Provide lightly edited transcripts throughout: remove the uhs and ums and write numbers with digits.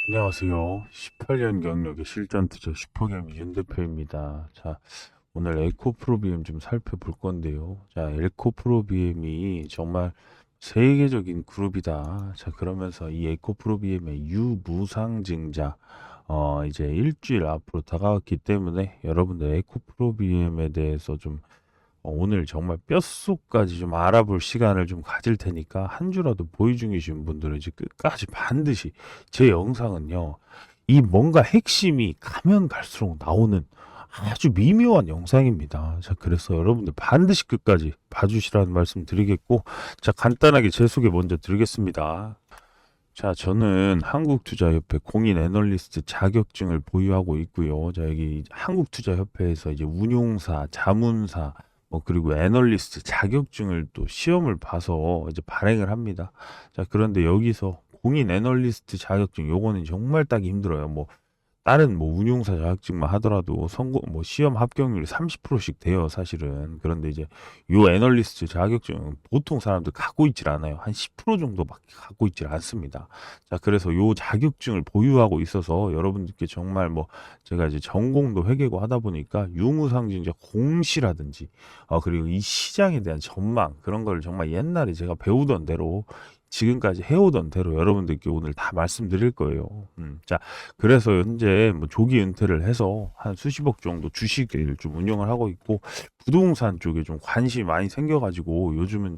안녕하세요. 18년 경력의 실전 투자 슈퍼게임 윤 대표입니다. 자, 오늘 에코프로비엠 좀 살펴볼 건데요. 자, 에코프로비엠이 정말 세계적인 그룹이다. 자, 그러면서 이 에코프로비엠의 유무상증자, 이제 일주일 앞으로 다가왔기 때문에 여러분들 에코프로비엠에 대해서 좀 오늘 정말 뼛속까지 좀 알아볼 시간을 좀 가질 테니까 한 주라도 보유 중이신 분들은 이제 끝까지 반드시 제 영상은요. 이 뭔가 핵심이 가면 갈수록 나오는 아주 미묘한 영상입니다. 자, 그래서 여러분들 반드시 끝까지 봐주시라는 말씀 드리겠고, 자, 간단하게 제 소개 먼저 드리겠습니다. 자, 저는 한국투자협회 공인 애널리스트 자격증을 보유하고 있고요. 자, 여기 한국투자협회에서 이제 운용사, 자문사, 그리고 애널리스트 자격증을 또 시험을 봐서 이제 발행을 합니다. 자, 그런데 여기서 공인 애널리스트 자격증 요거는 정말 따기 힘들어요. 다른 운용사 자격증만 하더라도 성공 시험 합격률이 30%씩 돼요, 사실은. 그런데 이제 요 애널리스트 자격증은 보통 사람들 갖고 있질 않아요. 한 10% 정도밖에 갖고 있질 않습니다. 자, 그래서 요 자격증을 보유하고 있어서 여러분들께 정말 제가 이제 전공도 회계고 하다 보니까 유무상증자 공시라든지 그리고 이 시장에 대한 전망 그런 걸 정말 옛날에 제가 배우던 대로 지금까지 해오던 대로 여러분들께 오늘 다 말씀드릴 거예요. 자, 그래서 현재 조기 은퇴를 해서 한 수십억 정도 주식을 좀 운영을 하고 있고, 부동산 쪽에 좀 관심이 많이 생겨가지고 요즘은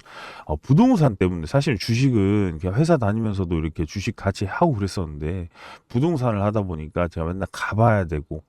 부동산 때문에, 사실 주식은 그냥 회사 다니면서도 이렇게 주식 같이 하고 그랬었는데, 부동산을 하다 보니까 제가 맨날 가봐야 되고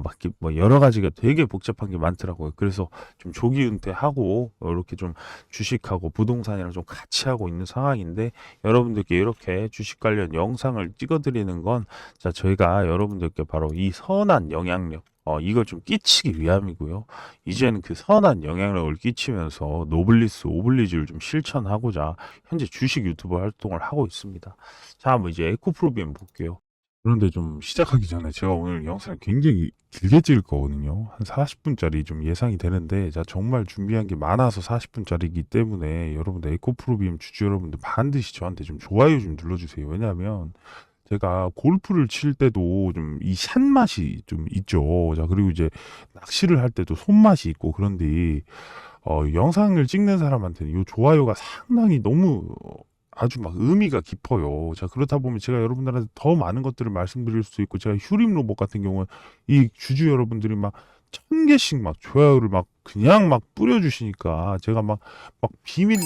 막 이렇게 여러 가지가 되게 복잡한 게 많더라고요. 그래서 좀 조기 은퇴하고 이렇게 좀 주식하고 부동산이랑 좀 같이 하고 있는 상황인데, 여러분들께 이렇게 주식 관련 영상을 찍어드리는 건, 자, 저희가 여러분들께 바로 이 선한 영향력, 이걸 좀 끼치기 위함이고요. 이제는 그 선한 영향력을 끼치면서 노블리스 오블리주를 좀 실천하고자 현재 주식 유튜버 활동을 하고 있습니다. 자, 이제 에코프로비엠 볼게요. 그런데 좀 시작하기 전에 제가 오늘 영상을 굉장히 길게 찍을 거거든요. 한 40분짜리 좀 예상이 되는데, 자, 정말 준비한 게 많아서 40분짜리이기 때문에 여러분들 에코프로비엠 주주 여러분들 반드시 저한테 좀 좋아요 좀 눌러주세요. 왜냐하면 제가 골프를 칠 때도 좀 이 샷맛이 좀 있죠. 자, 그리고 이제 낚시를 할 때도 손맛이 있고, 그런데 영상을 찍는 사람한테는 이 좋아요가 상당히 너무 아주 막 의미가 깊어요. 자, 그렇다 보면 제가 여러분들한테 더 많은 것들을 말씀드릴 수 있고, 제가 휴림 로봇 같은 경우는 이 주주 여러분들이 막 1000개씩 막 좋아요를 막 그냥 막 뿌려주시니까, 제가 막 비밀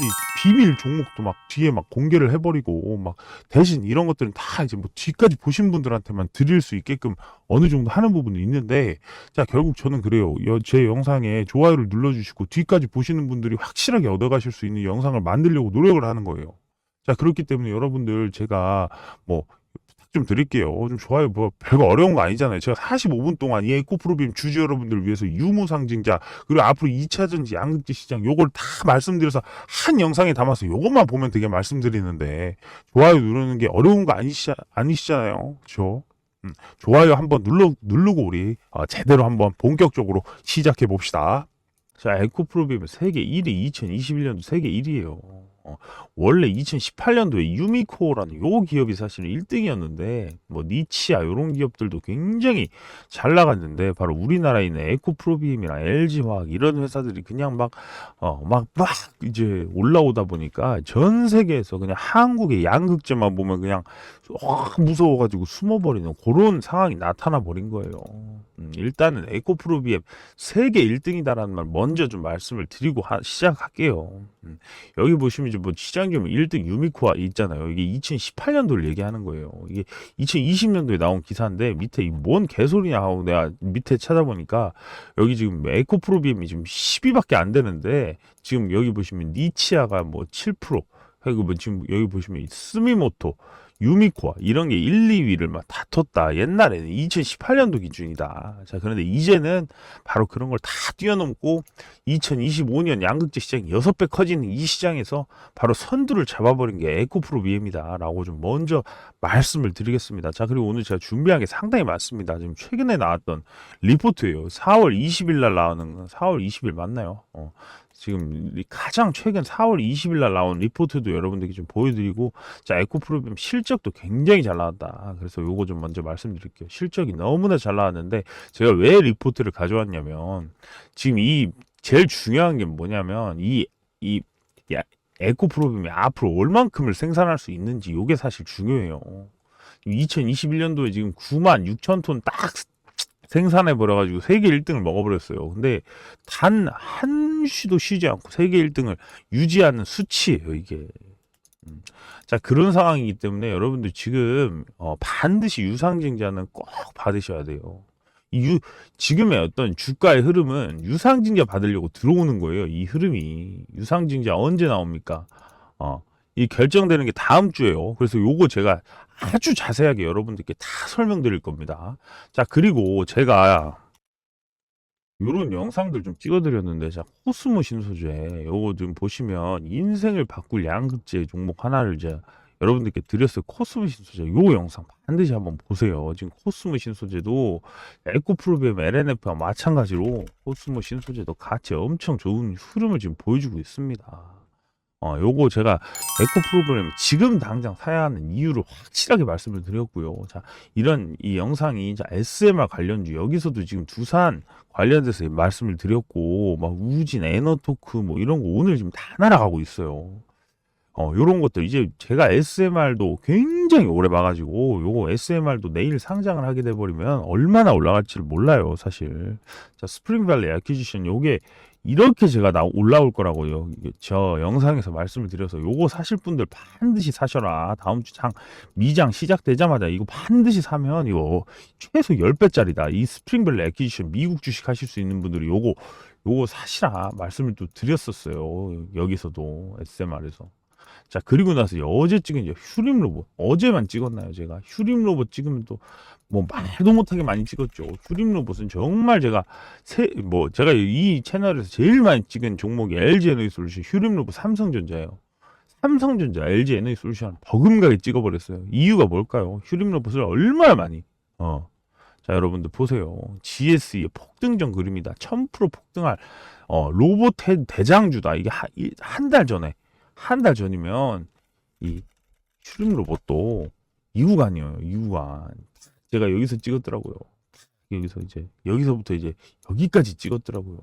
종목도 막 뒤에 막 공개를 해버리고, 막 대신 이런 것들은 다 이제 뒤까지 보신 분들한테만 드릴 수 있게끔 어느 정도 하는 부분이 있는데, 자, 결국 저는 그래요. 제 영상에 좋아요를 눌러주시고 뒤까지 보시는 분들이 확실하게 얻어가실 수 있는 영상을 만들려고 노력을 하는 거예요. 자, 그렇기 때문에 여러분들 제가 뭐 부탁 좀 드릴게요. 좀 좋아요. 별거 어려운 거 아니잖아요. 제가 45분 동안 이 에코프로빔 주주 여러분들을 위해서 유무상증자, 그리고 앞으로 2차전지 양극재 시장 요걸 다 말씀드려서 한 영상에 담아서 요것만 보면 되게 말씀드리는데, 좋아요 누르는 게 어려운 거 아니시잖아요. 그렇죠? 좋아요 한번 누르고 우리 제대로 한번 본격적으로 시작해 봅시다. 자, 에코프로비엠 세계 1위, 2021년도 세계 1위예요. 원래 2018년도에 유미코라는 요 기업이 사실은 1등이었는데, 니치야 이런 기업들도 굉장히 잘 나갔는데, 바로 우리나라에 있는 에코프로비엠이나 LG화학 이런 회사들이 그냥 막 이제 올라오다 보니까 전 세계에서 그냥 한국의 양극재만 보면 그냥 무서워가지고 숨어버리는 그런 상황이 나타나 버린 거예요. 일단은 에코프로비엠 세계 1등이다라는 말 먼저 좀 말씀을 드리고 시작할게요. 여기 보시면 이제 시장점유 1등 유미코아 있잖아요. 이게 2018년도를 얘기하는 거예요. 이게 2020년도에 나온 기사인데, 밑에 뭔 개소리냐 하고 내가 밑에 찾아보니까 여기 지금 에코프로비엠이 지금 10위밖에 안 되는데, 지금 여기 보시면 니치아가 7%, 그리고 지금 여기 보시면 스미모토, 유미코아 이런 게 1, 2위를 막 다퉜다. 옛날에는 2018년도 기준이다. 자, 그런데 이제는 바로 그런 걸 다 뛰어넘고 2025년 양극재 시장이 6배 커지는 이 시장에서 바로 선두를 잡아버린 게 에코프로비엠이다 라고 좀 먼저 말씀을 드리겠습니다. 자, 그리고 오늘 제가 준비한 게 상당히 많습니다. 지금 최근에 나왔던 리포트예요. 4월 20일 날 나오는 4월 20일 맞나요? 지금 가장 최근 4월 20일 날 나온 리포트도 여러분들께 좀 보여드리고, 자, 에코프로비움 실적도 굉장히 잘 나왔다. 그래서 요거 좀 먼저 말씀드릴게요. 실적이 너무나 잘 나왔는데, 제가 왜 리포트를 가져왔냐면, 지금 이 제일 중요한 게 뭐냐면, 이 에코프로비움이 앞으로 얼만큼을 생산할 수 있는지, 요게 사실 중요해요. 2021년도에 지금 9만 6천 톤 딱 생산해 버려가지고 세계 1등을 먹어버렸어요. 근데 단 한 쉬도 쉬지 않고 세계 1등을 유지하는 수치예요, 이게. 자, 그런 상황이기 때문에 여러분들 지금 반드시 유상증자는 꼭 받으셔야 돼요. 지금의 어떤 주가의 흐름은 유상증자 받으려고 들어오는 거예요. 이 흐름이. 유상증자 언제 나옵니까? 이 결정되는 게 다음 주예요. 그래서 요거 제가 아주 자세하게 여러분들께 다 설명드릴 겁니다. 자, 그리고 제가 요런 영상들 좀 찍어드렸는데, 자, 코스모 신소재 요거 좀 보시면 인생을 바꿀 양극재 종목 하나를 이제 여러분들께 드렸어요. 코스모 신소재 요 영상 반드시 한번 보세요. 지금 코스모 신소재도 에코프로비움 LNF와 마찬가지로 코스모 신소재도 같이 엄청 좋은 흐름을 지금 보여주고 있습니다. 요거 제가 에코프로그램 지금 당장 사야 하는 이유를 확실하게 말씀을 드렸고요. 자, 이런 이 영상이 자, SMR 관련주 여기서도 지금 두산 관련돼서 말씀을 드렸고, 막 우진, 에너토크 뭐 이런 거 오늘 지금 다 날아가고 있어요. 요런 것들 이제 제가 SMR도 굉장히 오래 봐가지고 요거 SMR도 내일 상장을 하게 돼버리면 얼마나 올라갈지를 몰라요, 사실. 자, 스프링밸리 애퀴지션 요게 이렇게 제가 올라올 거라고요. 저 영상에서 말씀을 드려서 요거 사실 분들 반드시 사셔라. 다음 주 미장 시작되자마자 이거 반드시 사면 이거 최소 10배짜리다. 이 스프링밸리 애퀴지션 미국 주식 하실 수 있는 분들이 요거 사시라 말씀을 또 드렸었어요. 여기서도 SMR에서. 자, 그리고 나서 어제 찍은 이제 휴림 로봇. 어제만 찍었나요, 제가? 휴림 로봇 찍으면 또 뭐 말도 못하게 많이 찍었죠. 휴림 로봇은 정말 제가 제가 이 채널에서 제일 많이 찍은 종목이 LG 에너지솔루션, 휴림 로봇, 삼성전자예요. 삼성전자, LG 에너지솔루션 버금가게 찍어버렸어요. 이유가 뭘까요? 휴림 로봇을 얼마나 많이 자, 여러분들 보세요. GSE의 폭등전 그림이다. 1000% 폭등할 로봇 대장주다. 이게 한 달 전이면 이 슈림 로봇도 이후간이에요. 이후간. 제가 여기서 찍었더라고요. 여기서부터 이제 여기까지 찍었더라고요.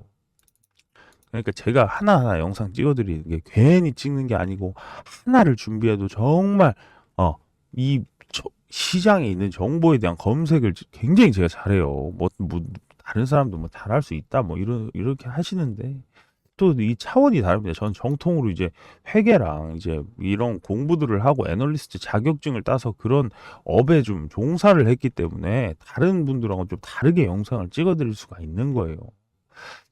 그러니까 제가 하나하나 영상 찍어드리는 게 괜히 찍는 게 아니고, 하나를 준비해도 정말 이 시장에 있는 정보에 대한 검색을 굉장히 제가 잘해요. 다른 사람도 뭐 잘할 수 있다 뭐 이렇게 하시는데, 또 이 차원이 다릅니다. 전 정통으로 이제 회계랑 이제 이런 공부들을 하고 애널리스트 자격증을 따서 그런 업에 좀 종사를 했기 때문에 다른 분들하고 좀 다르게 영상을 찍어드릴 수가 있는 거예요.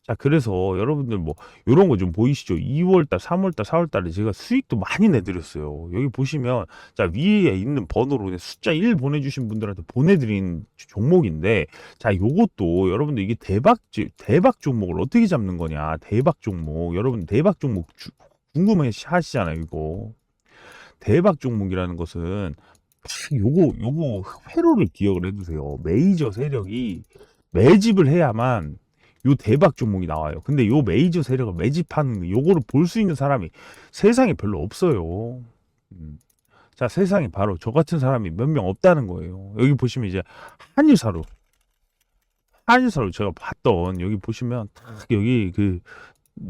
자, 그래서 여러분들 뭐 요런 거 좀 보이시죠? 2월달, 3월달, 4월달에 제가 수익도 많이 내드렸어요. 여기 보시면 자, 위에 있는 번호로 숫자 1 보내주신 분들한테 보내드린 종목인데, 자, 요것도 여러분들 이게 대박 종목을 어떻게 잡는 거냐? 대박 종목. 여러분 대박 종목 궁금해 하시잖아요, 이거. 대박 종목이라는 것은 요거 회로를 기억을 해두세요. 메이저 세력이 매집을 해야만 요 대박 종목이 나와요. 근데 요 메이저 세력을 매집하는 요거를 볼 수 있는 사람이 세상에 별로 없어요. 자, 세상에 바로 저 같은 사람이 몇 명 없다는 거예요. 여기 보시면 이제 한일사로 제가 봤던, 여기 보시면 딱 여기 그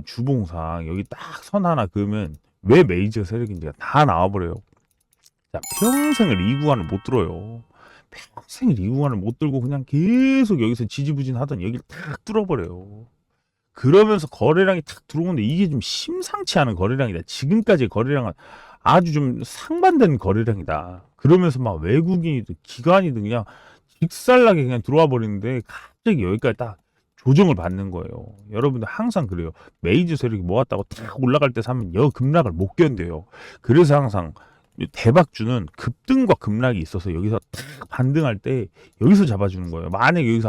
주봉상 여기 딱 선 하나 그으면 왜 메이저 세력인지가 다 나와버려요. 자, 평생을 이 구간을 못 들어요. 평생을 이 구간을 못 들고 그냥 계속 여기서 지지부진 하던 여기를 탁 뚫어버려요. 그러면서 거래량이 탁 들어오는데 이게 좀 심상치 않은 거래량이다. 지금까지의 거래량은 아주 좀 상반된 거래량이다. 그러면서 막 외국인이든 기관이든 그냥 직살나게 그냥 들어와 버리는데 갑자기 여기까지 딱 조정을 받는 거예요. 여러분들 항상 그래요. 메이저 세력이 모았다고 탁 올라갈 때 사면 급락을 못 견뎌요. 그래서 항상 대박주는 급등과 급락이 있어서 여기서 딱 반등할 때 여기서 잡아주는 거예요. 만약에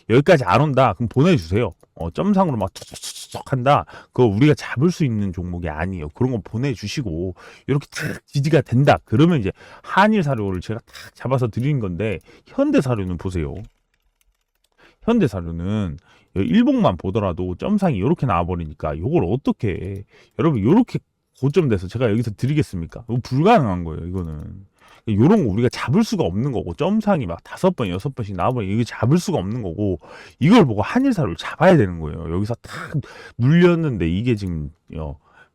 여기까지 안 온다, 그럼 보내주세요. 점상으로 막 툭툭툭 한다, 그거 우리가 잡을 수 있는 종목이 아니에요. 그런 거 보내주시고 이렇게 탁 지지가 된다, 그러면 이제 한일사료를 제가 탁 잡아서 드리는 건데, 현대사료는 보세요. 현대사료는 일봉만 보더라도 점상이 이렇게 나와버리니까 요걸 어떻게 해. 여러분 요렇게 고점돼서 제가 여기서 드리겠습니까? 이거 불가능한 거예요. 이거는 요런 거 우리가 잡을 수가 없는 거고, 점상이 막 5번 6번씩 나와버리면 이거 잡을 수가 없는 거고, 이걸 보고 한일사료를 잡아야 되는 거예요. 여기서 탁 눌렸는데 이게 지금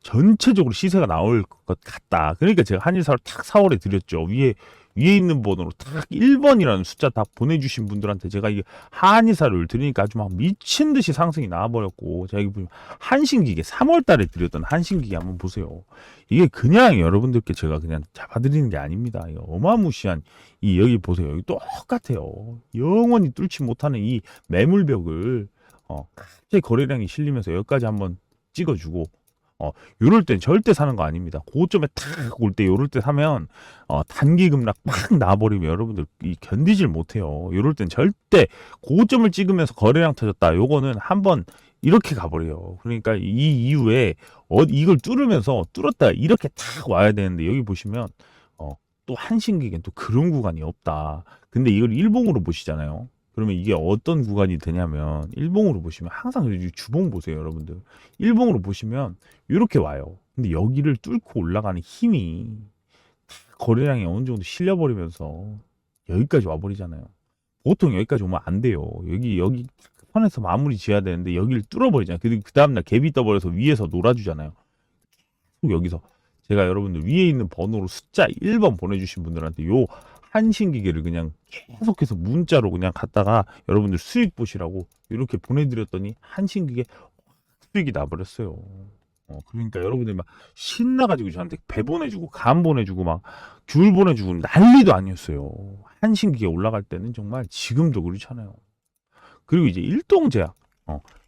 전체적으로 시세가 나올 것 같다. 그러니까 제가 한일사료 탁 4월에 드렸죠. 위에 있는 번호로 딱 1번이라는 숫자 딱 보내주신 분들한테 제가 이게 한의사를 드리니까 아주 막 미친 듯이 상승이 나와버렸고, 제가 여기 보면 한신기계 3월 달에 드렸던 한신기계 한번 보세요. 이게 그냥 여러분들께 제가 그냥 잡아드리는 게 아닙니다. 이거 어마무시한 여기 보세요. 여기 똑같아요. 영원히 뚫지 못하는 이 매물벽을 갑자기 거래량이 실리면서 여기까지 한번 찍어주고, 요럴 땐 절대 사는 거 아닙니다. 고점에 탁 올 때 요럴 때 사면 단기 급락 막 나버리면 여러분들 견디질 못해요. 요럴 땐 절대 고점을 찍으면서 거래량 터졌다. 요거는 한번 이렇게 가버려요. 그러니까 이 이후에 이걸 뚫었다 이렇게 탁 와야 되는데, 여기 보시면 또 한신기계는 또 그런 구간이 없다. 근데 이걸 일봉으로 보시잖아요. 그러면 이게 어떤 구간이 되냐면, 일봉으로 보시면 항상 주봉 보세요, 여러분들. 일봉으로 보시면 이렇게 와요. 근데 여기를 뚫고 올라가는 힘이 거래량이 어느 정도 실려버리면서 여기까지 와버리잖아요. 보통 여기까지 오면 안 돼요. 여기 선에서 마무리 지어야 되는데 여기를 뚫어버리잖아요. 그 다음날 갭이 떠버려서 위에서 놀아주잖아요. 여기서 제가 여러분들 위에 있는 번호로 숫자 1번 보내주신 분들한테 요 한신기계를 그냥 계속해서 문자로 그냥 갖다가 여러분들 수익 보시라고 이렇게 보내드렸더니 한신기계 수익이 나버렸어요. 그러니까 여러분들 막 신나가지고 저한테 배 보내주고 감 보내주고 막 귤 보내주고 난리도 아니었어요. 한신기계 올라갈 때는 정말 지금도 그렇잖아요. 그리고 이제 일동제약.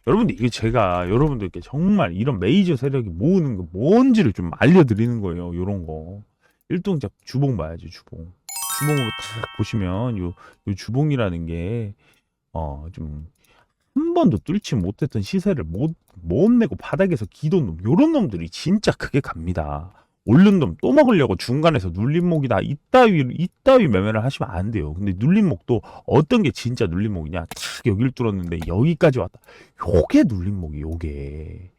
여러분들 이게 제가 여러분들께 정말 이런 메이저 세력이 모으는 거 뭔지를 좀 알려드리는 거예요. 요런 거. 일동제약 주봉 봐야지, 주봉. 주봉으로 딱 보시면 요 주봉이라는 게 좀 한 번도 뚫지 못했던 시세를 못 내고 바닥에서 기돈 놈, 요런 놈들이 진짜 크게 갑니다. 오른 놈 또 먹으려고 중간에서 눌림목이다 이따위 매매를 하시면 안 돼요. 근데 눌림목도 어떤 게 진짜 눌림목이냐, 탁 여길 뚫었는데 여기까지 왔다, 요게 눌림목이 요게.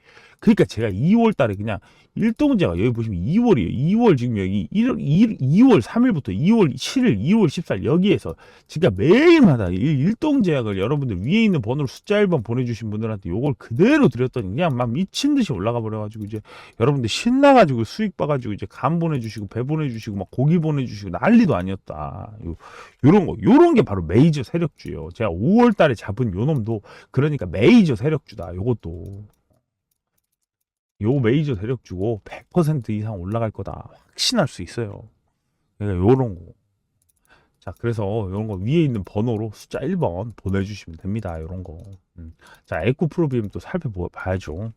그러니까 제가 2월 달에 그냥 일동제가 여기 보시면 2월이에요. 2월 지금 여기 2월 3일부터 2월 7일, 2월 14일 여기에서 진짜 매일마다 일동제약을 여러분들 위에 있는 번호로 숫자 1번 보내주신 분들한테 요걸 그대로 드렸더니 그냥 막 미친 듯이 올라가 버려가지고 이제 여러분들 신나가지고 수익 봐가지고 이제 감 보내주시고 배 보내주시고 막 고기 보내주시고 난리도 아니었다. 요런 게 바로 메이저 세력주예요. 제가 5월 달에 잡은 요 놈도 그러니까 메이저 세력주다. 요것도. 요 메이저 세력주고 100% 이상 올라갈 거다 확신할 수 있어요. 그러니까 요런 거. 자, 그래서 요런 거 위에 있는 번호로 숫자 1번 보내주시면 됩니다. 요런 거. 자, 에코프로비엠 또 살펴봐야죠.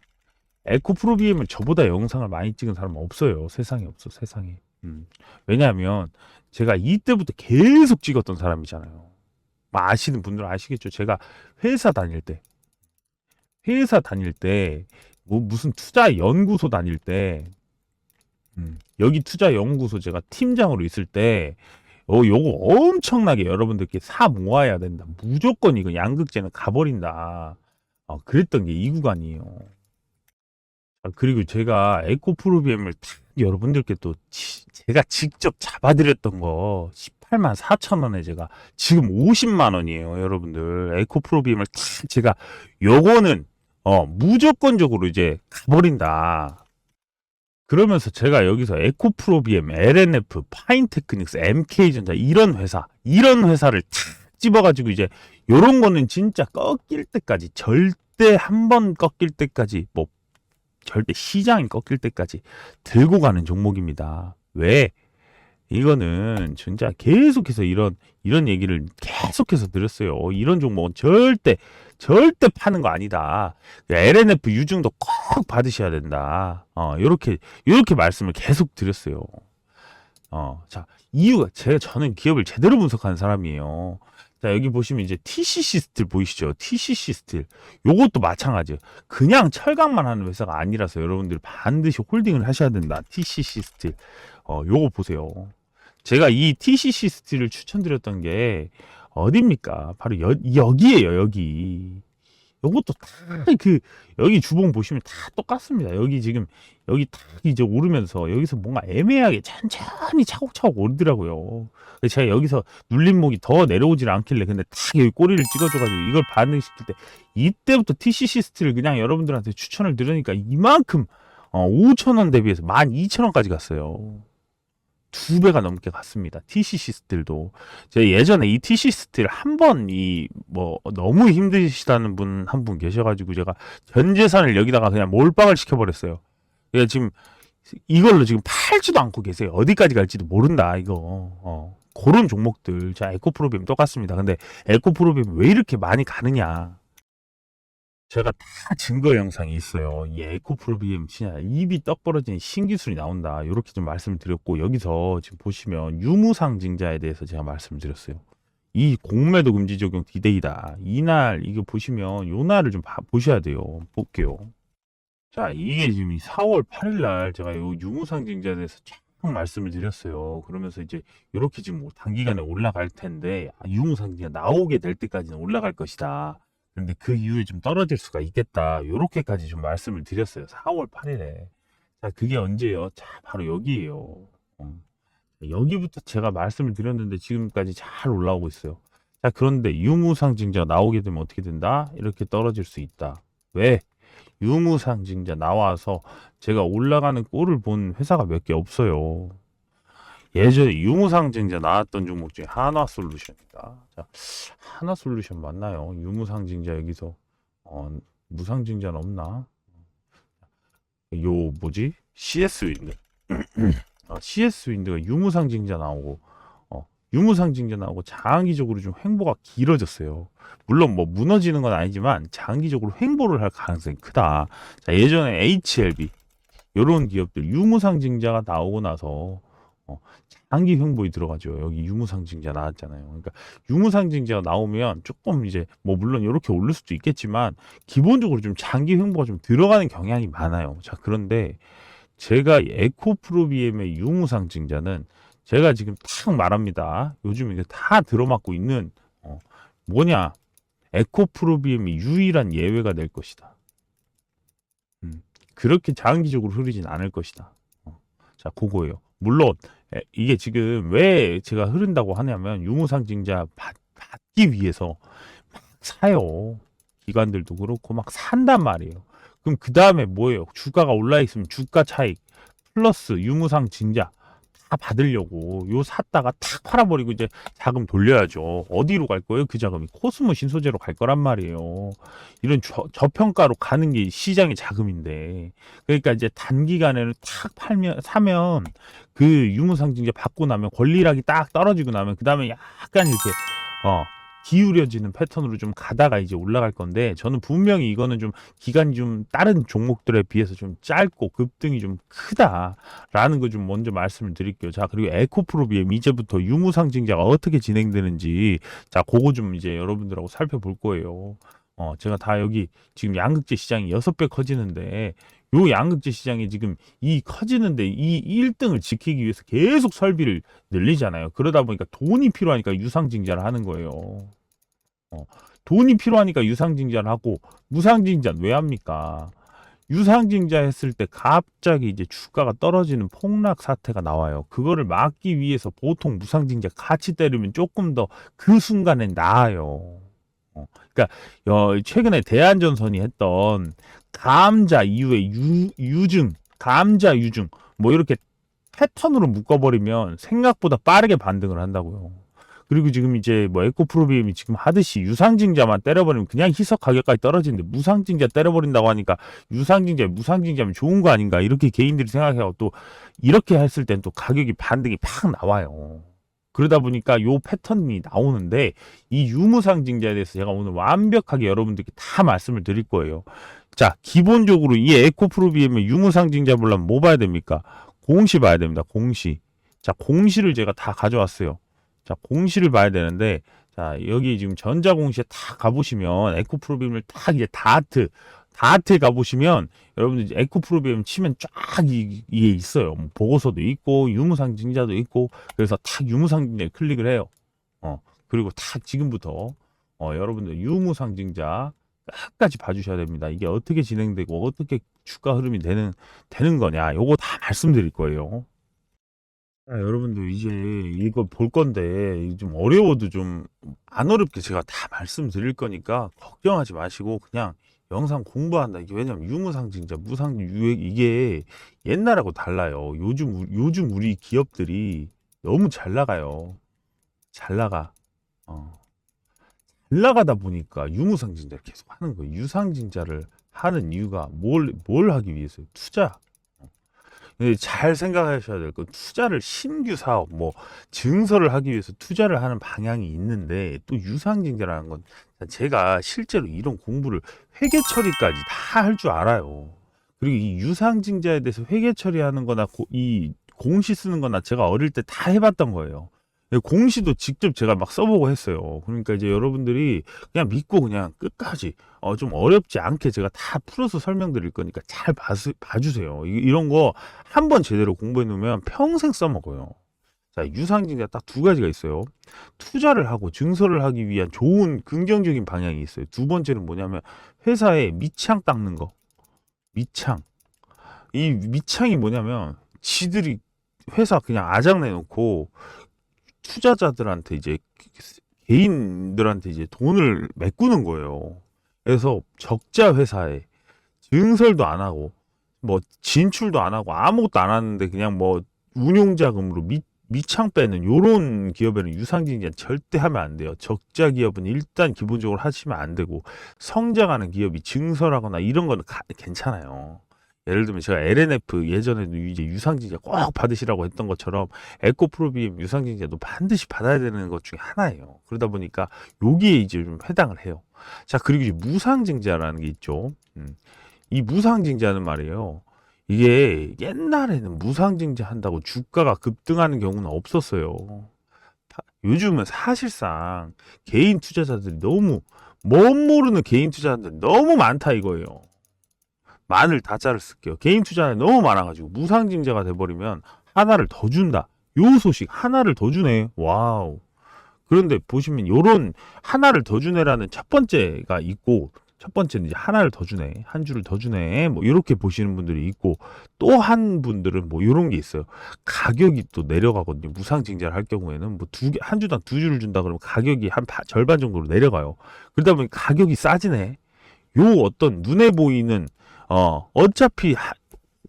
에코프로비엠은 저보다 영상을 많이 찍은 사람은 없어요. 세상에 없어, 세상에. 왜냐하면 제가 이때부터 계속 찍었던 사람이잖아요. 아시는 분들은 아시겠죠. 제가 회사 다닐 때 뭐 무슨 투자 연구소 다닐 때, 여기 투자 연구소 제가 팀장으로 있을 때 요거 엄청나게 여러분들께 사 모아야 된다. 무조건 이거 양극재는 가버린다. 그랬던 게 이 구간이에요. 그리고 제가 에코프로비엠을 여러분들께 또 제가 직접 잡아드렸던 거 18만 4천 원에 제가 지금 50만 원이에요. 여러분들 에코프로비엠을 제가 요거는 무조건적으로 이제 가버린다. 그러면서 제가 여기서 에코프로비엠, LNF, 파인테크닉스, MK전자 이런 회사를 탁 집어가지고 이제 요런 거는 진짜 꺾일 때까지, 절대 한 번 꺾일 때까지, 뭐 절대 시장이 꺾일 때까지 들고 가는 종목입니다. 왜? 이거는 진짜 계속해서 이런 얘기를 계속해서 드렸어요. 이런 종목은 절대 파는 거 아니다. LNF 유증도 꼭 받으셔야 된다. 요렇게 말씀을 계속 드렸어요. 자, 이유가 저는 기업을 제대로 분석하는 사람이에요. 자, 여기 보시면 이제 TCC 스틸 보이시죠? TCC 스틸. 요것도 마찬가지예요. 그냥 철강만 하는 회사가 아니라서 여러분들 반드시 홀딩을 하셔야 된다. TCC 스틸. 요거 보세요. 제가 이 TCC 스틸을 추천드렸던 게 어딥니까? 바로 여기에요, 여기. 요것도 다 여기 주봉 보시면 다 똑같습니다. 여기 지금 여기 딱 이제 오르면서 여기서 뭔가 애매하게 천천히 차곡차곡 오르더라고요. 그래서 제가 여기서 눌림목이 더 내려오질 않길래 근데 딱 여기 꼬리를 찍어줘가지고 이걸 반응시킬 때 이때부터 TCC 스틸을 그냥 여러분들한테 추천을 드리니까 이만큼 5,000원 대비해서 12,000원까지 갔어요. 2배가 넘게 갔습니다. TCC 스틸도. 제가 예전에 이 TCC 스틸 한 번 너무 힘드시다는 분 한 분 계셔가지고 제가 전 재산을 여기다가 그냥 몰빵을 시켜버렸어요. 지금 이걸로 지금 팔지도 않고 계세요. 어디까지 갈지도 모른다 이거. 그런 종목들. 자, 에코프로비엠 똑같습니다. 근데 에코프로비엠 왜 이렇게 많이 가느냐? 제가 다 증거 영상이 있어요. 이 에코프로비엠 진짜 입이 떡 벌어진 신기술이 나온다. 이렇게 좀 말씀을 드렸고 여기서 지금 보시면 유무상증자에 대해서 제가 말씀을 드렸어요. 이 공매도 금지 적용 디데이다. 이날 이거 보시면 요 날을 좀 보셔야 돼요. 볼게요. 자, 이게 지금 4월 8일 날 제가 요 유무상증자에 대해서 쫙 말씀을 드렸어요. 그러면서 이제 이렇게 지금 뭐 단기간에 올라갈 텐데 유무상증자 나오게 될 때까지는 올라갈 것이다. 근데 그 이후에 좀 떨어질 수가 있겠다. 요렇게까지 좀 말씀을 드렸어요. 4월 8일에. 자, 그게 언제예요? 자, 바로 여기에요. 여기부터 제가 말씀을 드렸는데 지금까지 잘 올라오고 있어요. 자, 그런데 유무상증자 나오게 되면 어떻게 된다? 이렇게 떨어질 수 있다. 왜? 유무상증자 나와서 제가 올라가는 꼴을 본 회사가 몇 개 없어요. 예전에 유무상증자 나왔던 종목 중에 한화솔루션이다. 자, 한화솔루션 맞나요? 유무상증자 여기서 무상증자는 없나? 요 뭐지? CS윈드. CS윈드가 유무상증자 나오고 유무상증자 나오고 장기적으로 좀 횡보가 길어졌어요. 물론 뭐 무너지는 건 아니지만 장기적으로 횡보를 할 가능성이 크다. 자, 예전에 HLB 이런 기업들 유무상증자가 나오고 나서 장기 횡보에 들어가죠. 여기 유무상증자 나왔잖아요. 그러니까 유무상증자가 나오면 조금 이제 뭐 물론 이렇게 오를 수도 있겠지만 기본적으로 좀 장기 횡보가 좀 들어가는 경향이 많아요. 자, 그런데 제가 에코프로비엠의 유무상증자는 제가 지금 딱 말합니다. 요즘 이게 다 들어맞고 있는 뭐냐? 에코프로비엠이 유일한 예외가 될 것이다. 그렇게 장기적으로 흐르진 않을 것이다. 자, 그거예요. 물론 이게 지금 왜 제가 흐른다고 하냐면 유무상증자 받기 위해서 막 사요. 기관들도 그렇고 막 산단 말이에요. 그럼 그 다음에 뭐예요? 주가가 올라 있으면 주가 차익 플러스 유무상증자 다 받으려고 요 샀다가 탁 팔아버리고 이제 자금 돌려야죠. 어디로 갈 거예요? 그 자금이 코스모 신소재로 갈 거란 말이에요. 이런 저평가로 가는 게 시장의 자금인데, 그러니까 이제 단기간에는 탁 사면 그 유무상증자 받고 나면 권리락이 딱 떨어지고 나면 그 다음에 약간 이렇게 기울여지는 패턴으로 좀 가다가 이제 올라갈 건데, 저는 분명히 이거는 좀 기간이 좀 다른 종목들에 비해서 좀 짧고 급등이 좀 크다라는 거 좀 먼저 말씀을 드릴게요. 자, 그리고 에코프로비엠 이제부터 유무상증자가 어떻게 진행되는지, 자, 그거 좀 이제 여러분들하고 살펴볼 거예요. 제가 다 여기 지금 양극재 시장이 6배 커지는데, 요 양극재 시장이 지금 이 커지는데 이 1등을 지키기 위해서 계속 설비를 늘리잖아요. 그러다 보니까 돈이 필요하니까 유상증자를 하는 거예요. 돈이 필요하니까 유상증자를 하고, 무상증자는 왜 합니까? 유상증자 했을 때 갑자기 이제 주가가 떨어지는 폭락 사태가 나와요. 그거를 막기 위해서 보통 무상증자 같이 때리면 조금 더 그 순간에 나아요. 그러니까 최근에 대한전선이 했던 감자 이후에 유증, 감자 유증 뭐 이렇게 패턴으로 묶어버리면 생각보다 빠르게 반등을 한다고요. 그리고 지금 이제 뭐 에코프로비엠이 지금 하듯이 유상증자만 때려버리면 그냥 희석 가격까지 떨어지는데, 무상증자 때려버린다고 하니까 무상증자면 좋은 거 아닌가 이렇게 개인들이 생각해요. 또 이렇게 했을 땐 또 가격이 반등이 팍 나와요. 그러다 보니까 요 패턴이 나오는데, 이 유무상증자에 대해서 제가 오늘 완벽하게 여러분들께 다 말씀을 드릴 거예요. 자, 기본적으로 이 에코프로비엠의 유무상증자 보려면 뭐 봐야 됩니까? 공시 봐야 됩니다. 공시. 자, 공시를 제가 다 가져왔어요. 자, 공시를 봐야 되는데, 자, 여기 지금 전자공시에 다 가보시면 에코프로비엠을 딱 이제 다트 다한테 가보시면 여러분들 이제 에코프로비엠 치면 쫙 이게 있어요. 뭐 보고서도 있고 유무상증자도 있고 그래서 탁 유무상증자에 클릭을 해요. 그리고 탁 지금부터 여러분들 유무상증자 끝까지 봐주셔야 됩니다. 이게 어떻게 진행되고 어떻게 주가 흐름이 되는 거냐 요거 다 말씀드릴 거예요. 자, 여러분들 이제 이거 볼 건데 좀 어려워도 좀 안 어렵게 제가 다 말씀드릴 거니까 걱정하지 마시고 그냥 영상 공부한다. 이게 왜냐면 유무상증자, 무상유액 이게 옛날하고 달라요. 요즘 우리 기업들이 너무 잘 나가요. 잘 나가. 어. 잘 나가다 보니까 유무상증자를 계속 하는 거예요. 유상증자를 하는 이유가 뭘 하기 위해서요? 투자. 근데 잘 생각하셔야 될 건 투자를 신규 사업 뭐 증설을 하기 위해서 투자를 하는 방향이 있는데 또 유상증자라는 건 제가 실제로 이런 공부를 회계 처리까지 다 할 줄 알아요. 그리고 이 유상증자에 대해서 회계 처리하는 거나 이 공시 쓰는 거나 제가 어릴 때 다 해봤던 거예요. 공시도 직접 제가 막 써보고 했어요. 그러니까 이제 여러분들이 그냥 믿고 그냥 끝까지 좀 어렵지 않게 제가 다 풀어서 설명드릴 거니까 잘 봐주세요. 이런 거 한번 제대로 공부해 놓으면 평생 써먹어요. 자, 유상증자 딱 두 가지가 있어요. 투자를 하고 증설을 하기 위한 좋은 긍정적인 방향이 있어요. 두 번째는 뭐냐면 회사에 밑창 닦는 거. 밑창. 이 밑창이 뭐냐면 지들이 회사 그냥 아작내놓고 투자자들한테 이제 개인들한테 이제 돈을 메꾸는 거예요. 그래서 적자 회사에 증설도 안 하고 뭐 진출도 안 하고 아무것도 안 하는데 그냥 뭐 운용자금으로 밑창 빼는 요런 기업에는 유상증자 절대 하면 안 돼요. 적자 기업은 일단 기본적으로 하시면 안 되고 성장하는 기업이 증설하거나 이런 거는 괜찮아요. 예를 들면 제가 LNF 예전에도 이제 유상증자 꼭 받으시라고 했던 것처럼 에코프로비엠 유상증자도 반드시 받아야 되는 것 중에 하나예요. 그러다 보니까 여기에 이제 좀 해당을 해요. 자, 그리고 이제 무상증자라는 게 있죠. 이 무상증자는 말이에요. 이게 옛날에는 무상증자 한다고 주가가 급등하는 경우는 없었어요. 요즘은 사실상 개인 투자자들이 너무 모르는 개인 투자자들이 너무 많다 이거예요. 마늘 다자를 쓸게요. 개인 투자가 너무 많아가지고 무상증자가 돼버리면 하나를 더 준다. 요 소식 하나를 더 주네. 와우. 그런데 보시면 요런 하나를 더 주네라는 첫 번째가 있고 첫 번째는 이제 하나를 더 주네. 한 줄을 더 주네. 뭐 이렇게 보시는 분들이 있고 또 한 분들은 뭐 요런 게 있어요. 가격이 또 내려가거든요. 무상증자를 할 경우에는 뭐 한 주당 두 줄을 준다 그러면 가격이 한 절반 정도로 내려가요. 그러다 보니 가격이 싸지네. 요 어떤 눈에 보이는 어차피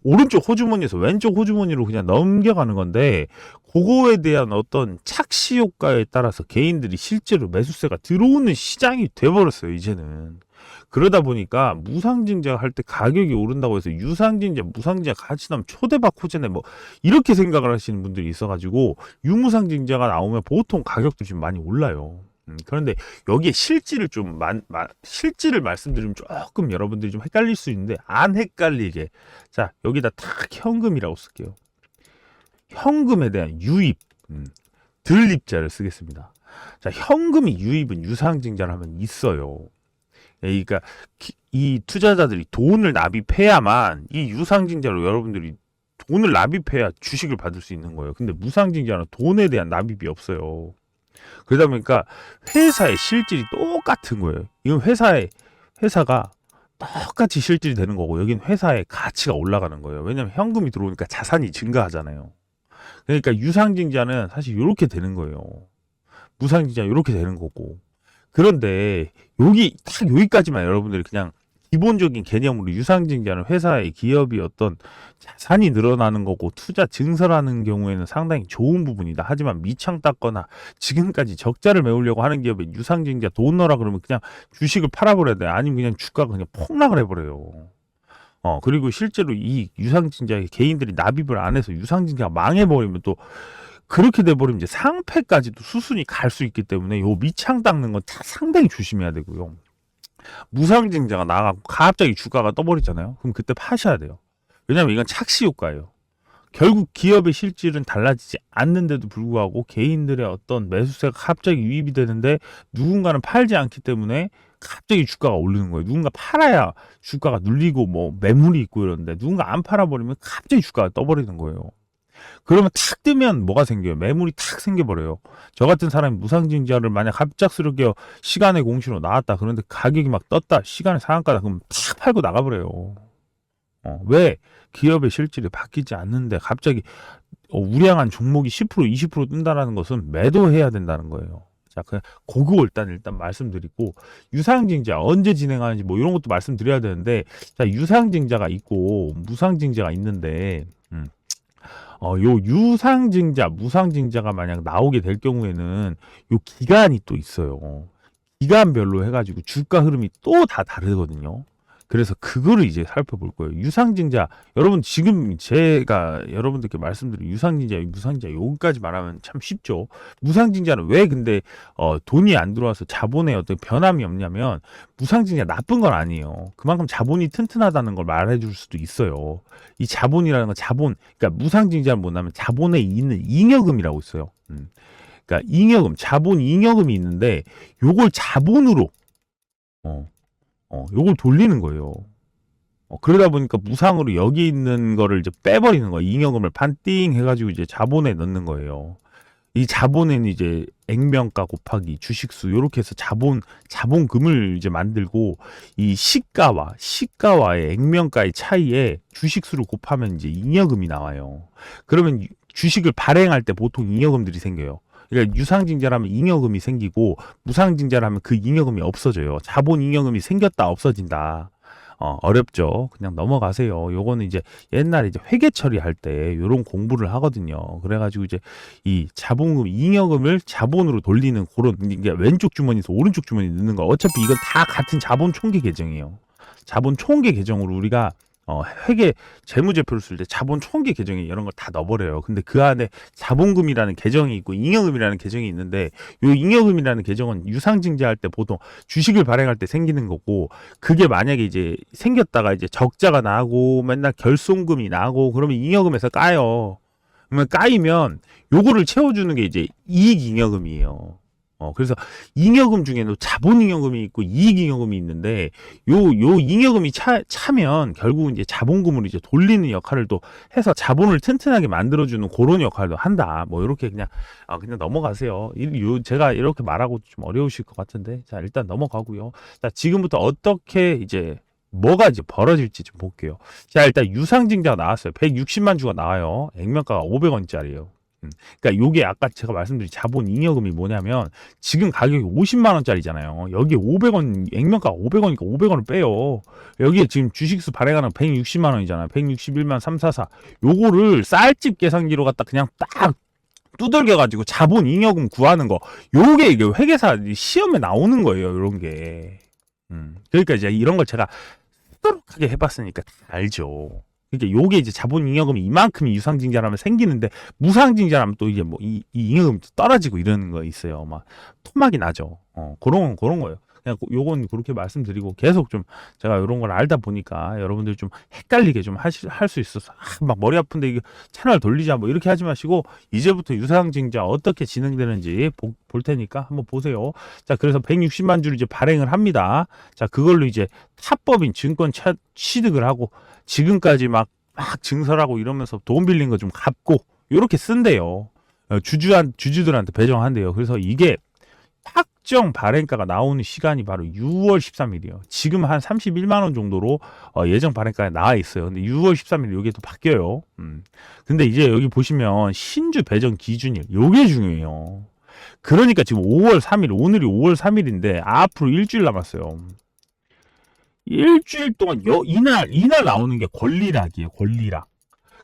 오른쪽 호주머니에서 왼쪽 호주머니로 그냥 넘겨가는 건데 그거에 대한 어떤 착시 효과에 따라서 개인들이 실제로 매수세가 들어오는 시장이 돼버렸어요 이제는. 그러다 보니까 무상증자 할 때 가격이 오른다고 해서 유상증자 무상증자 같이 나면 초대박 호재네 뭐 이렇게 생각을 하시는 분들이 있어가지고 유무상증자가 나오면 보통 가격도 지금 많이 올라요. 그런데 여기에 실질을 실질을 말씀드리면 조금 여러분들이 좀 헷갈릴 수 있는데 안 헷갈리게 자 여기다 딱 현금이라고 쓸게요. 현금에 대한 유입 들입자를 쓰겠습니다. 자 현금이 유입은 유상증자를 하면 있어요. 그러니까 이 투자자들이 돈을 납입해야만 이 유상증자로 여러분들이 돈을 납입해야 주식을 받을 수 있는 거예요. 근데 무상증자는 돈에 대한 납입이 없어요. 그러다 보니까 회사의 실질이 똑같은 거예요. 이건 회사가 똑같이 실질이 되는 거고 여긴 회사의 가치가 올라가는 거예요. 왜냐하면 현금이 들어오니까 자산이 증가하잖아요. 그러니까 유상증자는 사실 이렇게 되는 거예요. 무상증자 이렇게 되는 거고. 그런데 여기까지만 여러분들이 그냥 기본적인 개념으로 유상증자는 회사의 기업이 어떤 자산이 늘어나는 거고 투자 증설하는 경우에는 상당히 좋은 부분이다. 하지만 밑창 닦거나 지금까지 적자를 메우려고 하는 기업에 유상증자 돈 넣어라 그러면 그냥 주식을 팔아버려야 돼. 아니면 그냥 주가가 그냥 폭락을 해버려요. 그리고 실제로 이 유상증자에 개인들이 납입을 안 해서 유상증자가 망해버리면 또 그렇게 돼버리면 이제 상패까지도 수순이 갈 수 있기 때문에 요 밑창 닦는 건 상당히 조심해야 되고요. 무상증자가 나가고 갑자기 주가가 떠버리잖아요. 그럼 그때 파셔야 돼요. 왜냐면 이건 착시 효과예요. 결국 기업의 실질은 달라지지 않는데도 불구하고 개인들의 어떤 매수세가 갑자기 유입이 되는데 누군가는 팔지 않기 때문에 갑자기 주가가 오르는 거예요. 누군가 팔아야 주가가 눌리고 뭐 매물이 있고 이러는데 누군가 안 팔아버리면 갑자기 주가가 떠버리는 거예요. 그러면 탁 뜨면 뭐가 생겨요? 매물이 탁 생겨버려요. 저 같은 사람이 무상증자를 만약 갑작스럽게 시간의 공시로 나왔다. 그런데 가격이 막 떴다. 시간의 상한가다. 그럼 탁 팔고 나가버려요. 왜? 기업의 실질이 바뀌지 않는데 갑자기 우량한 종목이 10% 20% 뜬다라는 것은 매도해야 된다는 거예요. 자, 그거 일단 말씀드리고, 유상증자 언제 진행하는지 뭐 이런 것도 말씀드려야 되는데, 자, 유상증자가 있고 무상증자가 있는데, 요 유상증자, 무상증자가 만약 나오게 될 경우에는 요 기간이 또 있어요. 기간별로 해가지고 주가 흐름이 또 다 다르거든요. 그래서 그거를 이제 살펴볼 거예요. 유상증자, 여러분 지금 제가 여러분들께 말씀드린 유상증자, 무상증자 여기까지 말하면 참 쉽죠. 무상증자는 왜 근데 돈이 안 들어와서 자본에 어떤 변함이 없냐면 무상증자 나쁜 건 아니에요. 그만큼 자본이 튼튼하다는 걸 말해줄 수도 있어요. 이 자본이라는 건 그러니까 무상증자는 뭐냐면 자본에 있는 잉여금이라고 있어요. 그러니까 잉여금, 자본 잉여금이 있는데 요걸 자본으로 요걸 돌리는 거예요. 그러다 보니까 무상으로 여기 있는 거를 이제 빼버리는 거예요. 잉여금을 반띵 해가지고 이제 자본에 넣는 거예요. 이 자본에는 이제 액면가 곱하기 주식수 요렇게 해서 자본금을 이제 만들고 이 시가와의 액면가의 차이에 주식수를 곱하면 이제 잉여금이 나와요. 그러면 주식을 발행할 때 보통 잉여금들이 생겨요. 그러니까 유상증자라면 잉여금이 생기고 무상증자라면 그 잉여금이 없어져요. 자본 잉여금이 생겼다 없어진다. 어렵죠. 그냥 넘어가세요. 요거는 이제 옛날에 이제 회계 처리할 때 요런 공부를 하거든요. 그래가지고 이제 이 자본금, 잉여금을 자본으로 돌리는 그런, 그러니까 왼쪽 주머니에서 오른쪽 주머니에 넣는 거. 어차피 이건 다 같은 자본 총계 계정이에요. 자본 총계 계정으로 우리가 회계 재무제표를 쓸 때 자본 총계 계정에 이런 걸 다 넣어버려요. 근데 그 안에 자본금이라는 계정이 있고 잉여금이라는 계정이 있는데 요 잉여금이라는 계정은 유상증자할 때 보통 주식을 발행할 때 생기는 거고 그게 만약에 이제 생겼다가 이제 적자가 나고 맨날 결손금이 나고 그러면 잉여금에서 까요. 그러면 까이면 요거를 채워주는 게 이제 이익잉여금이에요. 그래서 잉여금 중에도 자본잉여금이 있고 이익잉여금이 있는데 요 잉여금이 차면 결국은 이제 자본금을 이제 돌리는 역할을 또 해서 자본을 튼튼하게 만들어주는 그런 역할도 한다. 뭐 이렇게 그냥 넘어가세요. 제가 이렇게 말하고 좀 어려우실 것 같은데 자 일단 넘어가고요. 자 지금부터 어떻게 이제 뭐가 이제 벌어질지 좀 볼게요. 자 일단 유상증자가 나왔어요. 160만 주가 나와요. 액면가가 500원짜리예요. 그러니까 요게 아까 제가 말씀드린 자본 잉여금이 뭐냐면 지금 가격이 50만 원짜리잖아요. 여기에 500원 액면가 500원이니까 500원을 빼요. 여기에 지금 주식수 발행하는 160만 원이잖아요. 161만 344. 요거를 쌀집 계산기로 갖다 그냥 딱 두들겨 가지고 자본 잉여금 구하는 거. 요게 이게 회계사 시험에 나오는 거예요. 요런 게. 그러니까 이제 이런 걸 제가 수두룩하게 해봤으니까 다 알죠. 그러니까 요게 이제 자본 잉여금이 이만큼이 유상증자라면 생기는데 무상증자라면 또 이게 뭐 이 잉여금이 떨어지고 이러는 거 있어요. 막 토막이 나죠. 그런 거예요. 그냥 요건 그렇게 말씀드리고 계속 좀 제가 이런 걸 알다 보니까 여러분들 좀 헷갈리게 좀 할 수 있어서 막 머리 아픈데 이게 채널 돌리자 뭐 이렇게 하지 마시고 이제부터 유상증자 어떻게 진행되는지 볼 테니까 한번 보세요. 자 그래서 160만 주를 이제 발행을 합니다. 자 그걸로 이제 합법인 증권 취득을 하고 지금까지 막 증설하고 이러면서 돈 빌린 거 좀 갚고 요렇게 쓴대요. 주주들한테 배정한대요. 그래서 이게 확정 발행가가 나오는 시간이 바로 6월 13일이에요. 지금 한 31만 원 정도로 예정 발행가에 나와 있어요. 근데 6월 13일 요게 또 바뀌어요. 근데 이제 여기 보시면 신주 배정 기준일 요게 중요해요. 그러니까 지금 5월 3일 오늘이 5월 3일인데 앞으로 일주일 남았어요. 일주일 동안 이날 나오는 게 권리락이에요. 권리락.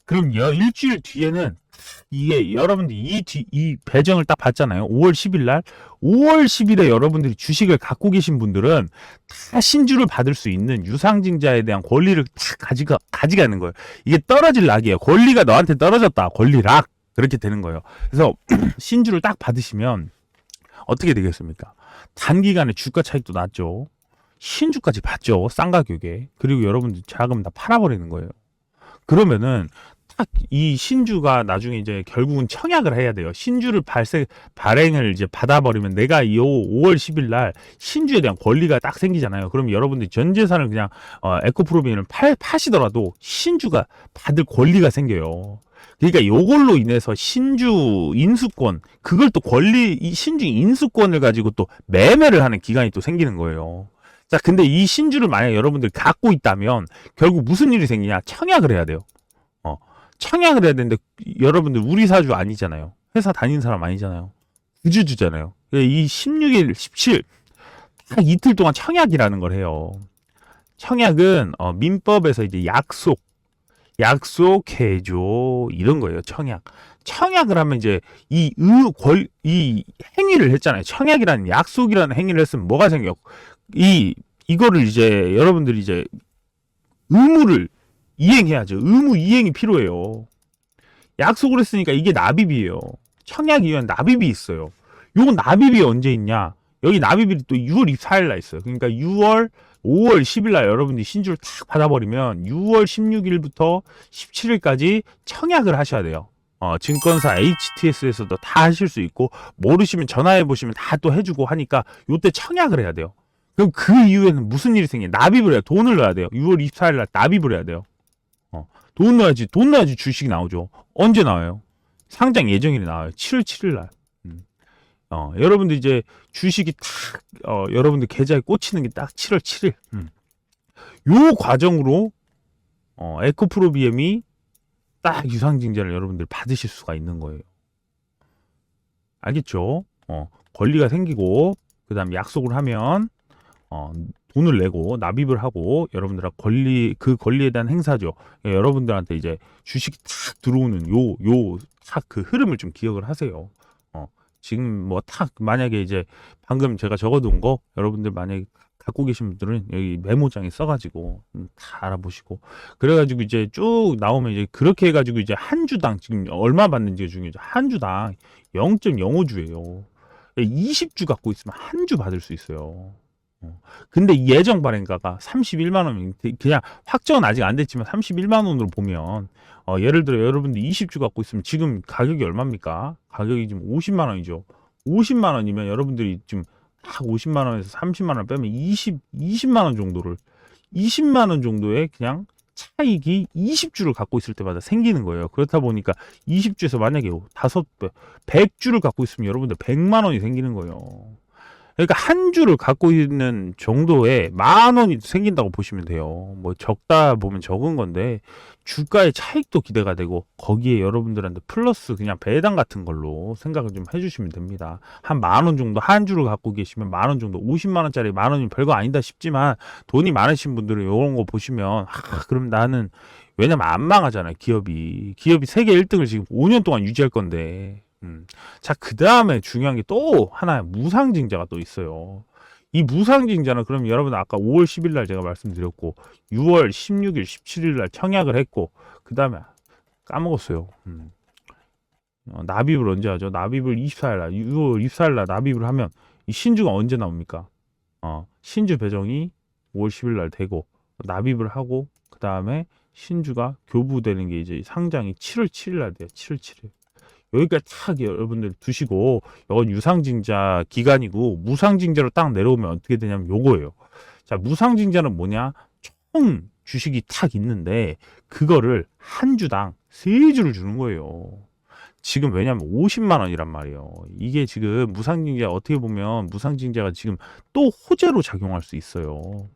그럼 일주일 뒤에는 이게 여러분들이 이 배정을 딱 받잖아요. 5월 10일 날. 5월 10일에 여러분들이 주식을 갖고 계신 분들은 다 신주를 받을 수 있는 유상증자에 대한 권리를 다 가져가는 거예요. 이게 떨어질 락이에요. 권리가 너한테 떨어졌다. 권리락. 그렇게 되는 거예요. 그래서 신주를 딱 받으시면 어떻게 되겠습니까? 단기간에 주가 차익도 났죠. 신주까지 받죠. 싼 가격에. 그리고 여러분들 자금 다 팔아버리는 거예요. 그러면은 딱 이 신주가 나중에 이제 결국은 청약을 해야 돼요. 신주를 발행을 이제 받아버리면 내가 이 5월 10일 날 신주에 대한 권리가 딱 생기잖아요. 그럼 여러분들이 전 재산을 그냥 에코프로비엠을 파시더라도 신주가 받을 권리가 생겨요. 그러니까 요걸로 인해서 신주 인수권, 그걸 또 이 신주 인수권을 가지고 또 매매를 하는 기간이 또 생기는 거예요. 자, 근데 이 신주를 만약에 여러분들이 갖고 있다면 결국 무슨 일이 생기냐? 청약을 해야 돼요. 청약을 해야 되는데 여러분들 우리 사주 아니잖아요. 회사 다니는 사람 아니잖아요. 구주주잖아요. 이 16일, 17, 딱 이틀 동안 청약이라는 걸 해요. 청약은 민법에서 이제 약속해줘 이런 거예요. 청약을 하면 이제 이 행위를 했잖아요. 청약이라는 약속이라는 행위를 했으면 뭐가 생겨? 이거를 이제 여러분들이 이제 의무를 이행해야죠. 의무 이행이 필요해요. 약속을 했으니까 이게 납입이에요. 청약 이후엔 납입이 있어요. 요 납입이 언제 있냐? 여기 납입이 또 6월 24일 날 있어요. 그러니까 5월 10일 날 여러분들이 신주를 탁 받아버리면 6월 16일부터 17일까지 청약을 하셔야 돼요. 증권사 HTS에서도 다 하실 수 있고 모르시면 전화해 보시면 다 또 해주고 하니까 요때 청약을 해야 돼요. 그럼 그 이후에는 무슨 일이 생겨? 납입을 해요. 돈을 넣어야 돼요. 6월 24일 날 납입을 해야 돼요. 돈 넣어야지 주식이 나오죠. 언제 나와요? 상장 예정일이 나와요. 7월 7일 날. 여러분들 이제 주식이 딱, 여러분들 계좌에 꽂히는 게 딱 7월 7일. 요 과정으로, 에코프로비엠이 딱 유상증자를 여러분들 받으실 수가 있는 거예요. 알겠죠? 권리가 생기고, 그 다음에 약속을 하면, 돈을 내고 납입을 하고 여러분들한테 그 권리에 대한 행사죠. 여러분들한테 이제 주식이 탁 들어오는 탁 그 흐름을 좀 기억을 하세요. 지금 뭐 탁 만약에 이제 방금 제가 적어둔 거 여러분들 만약에 갖고 계신 분들은 여기 메모장에 써가지고 다 알아보시고 그래가지고 이제 쭉 나오면 이제 그렇게 해가지고 이제 한 주당 지금 얼마 받는지가 중요하죠. 한 주당 0.05주예요. 20주 갖고 있으면 한 주 받을 수 있어요. 근데 예정 발행가가 31만 원이면 그냥 확정은 아직 안 됐지만 31만 원으로 보면 예를 들어 여러분들 20주 갖고 있으면 지금 가격이 얼마입니까? 가격이 지금 50만 원이죠. 50만 원이면 여러분들이 지금 딱 50만 원에서 30만 원 빼면 20만 원 정도를 20만 원 정도의 그냥 차익이 20주를 갖고 있을 때마다 생기는 거예요. 그렇다 보니까 20주에서 만약에 5배, 100주를 갖고 있으면 여러분들 100만 원이 생기는 거예요. 그러니까 한 주를 갖고 있는 정도에 10,000원이 생긴다고 보시면 돼요. 뭐 적다 보면 적은 건데 주가의 차익도 기대가 되고 거기에 여러분들한테 플러스 그냥 배당 같은 걸로 생각을 좀 해주시면 됩니다. 한 10,000원 정도 한 주를 갖고 계시면 10,000원 정도 50만 원짜리 10,000원이 별거 아니다 싶지만 돈이 많으신 분들은 이런 거 보시면 그럼 나는 왜냐면 안 망하잖아요. 기업이 세계 1등을 지금 5년 동안 유지할 건데 자, 그 다음에 중요한 게 또 하나의 무상증자가 또 있어요. 이 무상증자는 그럼 여러분 아까 5월 10일 날 제가 말씀드렸고 6월 16일, 17일 날 청약을 했고 그 다음에 까먹었어요. 납입을 언제 하죠? 납입을 24일 날, 6월 24일 날 납입을 하면 이 신주가 언제 나옵니까? 신주 배정이 5월 10일 날 되고 납입을 하고 그 다음에 신주가 교부되는 게 이제 상장이 7월 7일 날 돼요. 7월 7일. 여기까지 딱 여러분들 두시고 이건 유상증자 기간이고 무상증자로 딱 내려오면 어떻게 되냐면 요거예요. 자, 무상증자는 뭐냐? 총 주식이 딱 있는데 그거를 한 주당 3주를 주는 거예요. 지금 왜냐면 50만 원이란 말이에요. 이게 지금 무상증자 어떻게 보면 무상증자가 지금 또 호재로 작용할 수 있어요.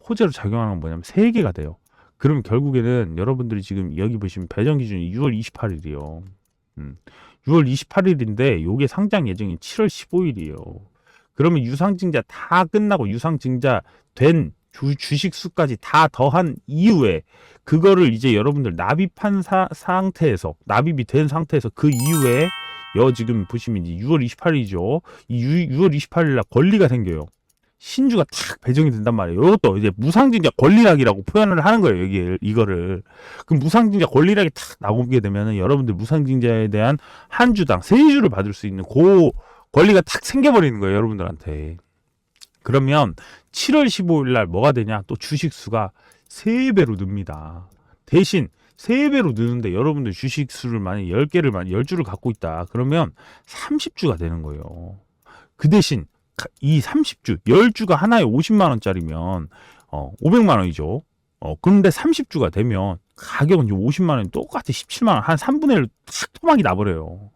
호재로 작용하는 건 뭐냐면 3개가 돼요. 그럼 결국에는 여러분들이 지금 여기 보시면 배정 기준이 6월 28일이요. 6월 28일인데 요게 상장 예정이 7월 15일이에요. 그러면 유상증자 다 끝나고 유상증자 된 주식 수까지 다 더한 이후에 그거를 이제 여러분들 납입한 상태에서 납입이 된 상태에서 그 이후에 지금 보시면 이제 6월 28일이죠. 이 6월 28일 날 권리가 생겨요. 신주가 탁 배정이 된단 말이에요. 이것도 이제 무상증자 권리락이라고 표현을 하는 거예요. 이거를. 그럼 무상증자 권리락이 탁 나오게 되면은 여러분들 무상증자에 대한 한 주당 3주를 받을 수 있는 그 권리가 탁 생겨버리는 거예요. 여러분들한테. 그러면 7월 15일 날 뭐가 되냐? 또 주식 수가 3배로 늡니다. 대신 3배로 느는데 여러분들 주식 수를 만약 10주를 갖고 있다. 그러면 30주가 되는 거예요. 그 대신 이 30주, 10주가 하나에 50만 원짜리면 500만 원이죠. 그런데 30주가 되면 가격은 50만 원이 똑같아. 17만 원, 한 3분의 1로 탁 토막이 나버려요.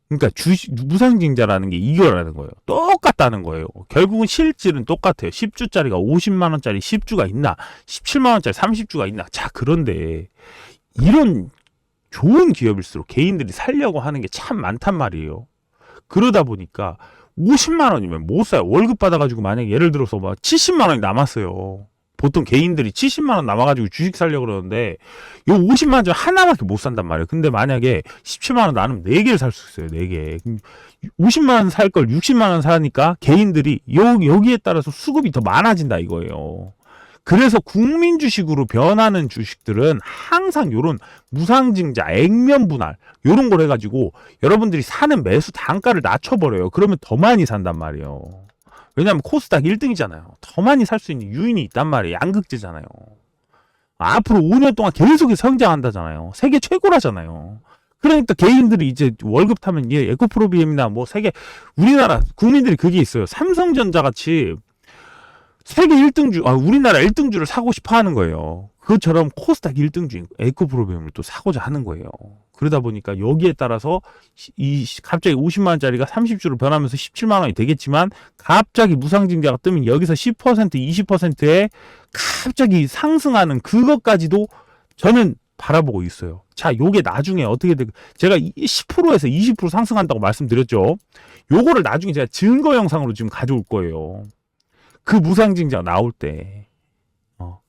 그러니까 무상증자라는 게 이거라는 거예요. 똑같다는 거예요. 결국은 실질은 똑같아요. 10주짜리가 50만 원짜리 10주가 있나, 17만 원짜리 30주가 있나. 자, 그런데 이런 좋은 기업일수록 개인들이 살려고 하는 게 참 많단 말이에요. 그러다 보니까 50만 원이면 못 사요. 월급 받아가지고 만약에 예를 들어서 막 70만 원이 남았어요. 보통 개인들이 70만 원 남아가지고 주식 살려고 그러는데 요 50만 원 중 하나밖에 못 산단 말이에요. 근데 만약에 17만 원 나누면 4개를 살 수 있어요. 4개. 50만 원 살 걸 60만 원 사니까 개인들이 여기에 따라서 수급이 더 많아진다 이거예요. 그래서 국민 주식으로 변하는 주식들은 항상 요런 무상증자, 액면 분할 요런 걸 해가지고 여러분들이 사는 매수 단가를 낮춰버려요. 그러면 더 많이 산단 말이에요. 왜냐하면 코스닥 1등이잖아요. 더 많이 살 수 있는 요인이 있단 말이에요. 양극재잖아요. 앞으로 5년 동안 계속 성장한다잖아요. 세계 최고라잖아요. 그러니까 개인들이 이제 월급 타면 에코프로비엠이나 뭐 세계 우리나라 국민들이 그게 있어요. 삼성전자 같이 세계 1등주, 우리나라 1등주를 사고 싶어 하는 거예요. 그것처럼 코스닥 1등주인 에코프로비엠을 또 사고자 하는 거예요. 그러다 보니까 여기에 따라서 갑자기 50만 원짜리가 30주로 변하면서 17만 원이 되겠지만 갑자기 무상증자가 뜨면 여기서 10%, 20%에 갑자기 상승하는 그것까지도 저는 바라보고 있어요. 자, 요게 나중에 어떻게 제가 10%에서 20% 상승한다고 말씀드렸죠. 요거를 나중에 제가 증거 영상으로 지금 가져올 거예요. 그 무상증자 나올 때.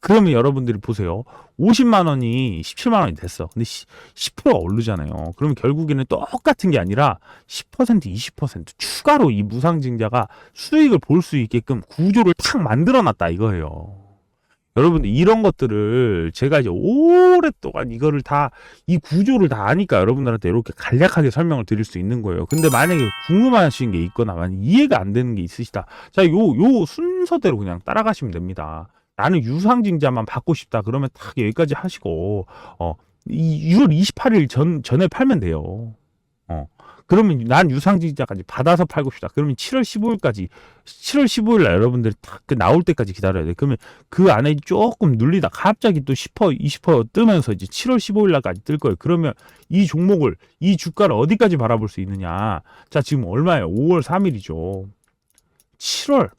그러면 여러분들이 보세요. 50만 원이 17만 원이 됐어. 근데 10%가 오르잖아요. 그러면 결국에는 똑같은 게 아니라 10%, 20% 추가로 이 무상증자가 수익을 볼 수 있게끔 구조를 탁 만들어 놨다 이거예요. 여러분들 이런 것들을 제가 이제 오랫동안 이거를 다 이 구조를 다 아니까 여러분들한테 이렇게 간략하게 설명을 드릴 수 있는 거예요. 근데 만약에 궁금하신 게 있거나 만약 이해가 안 되는 게 있으시다. 자, 요 순서대로 그냥 따라가시면 됩니다. 나는 유상증자만 받고 싶다. 그러면 딱 여기까지 하시고, 이 6월 28일 전에 팔면 돼요. 그러면 난 유상증자까지 받아서 팔고 싶다. 그러면 7월 15일 날 여러분들이 딱 나올 때까지 기다려야 돼. 그러면 그 안에 조금 눌리다 갑자기 또 10%, 20% 뜨면서 이제 7월 15일 날까지 뜰 거예요. 그러면 이 종목을, 이 주가를 어디까지 바라볼 수 있느냐. 자, 지금 얼마예요? 5월 3일이죠. 7월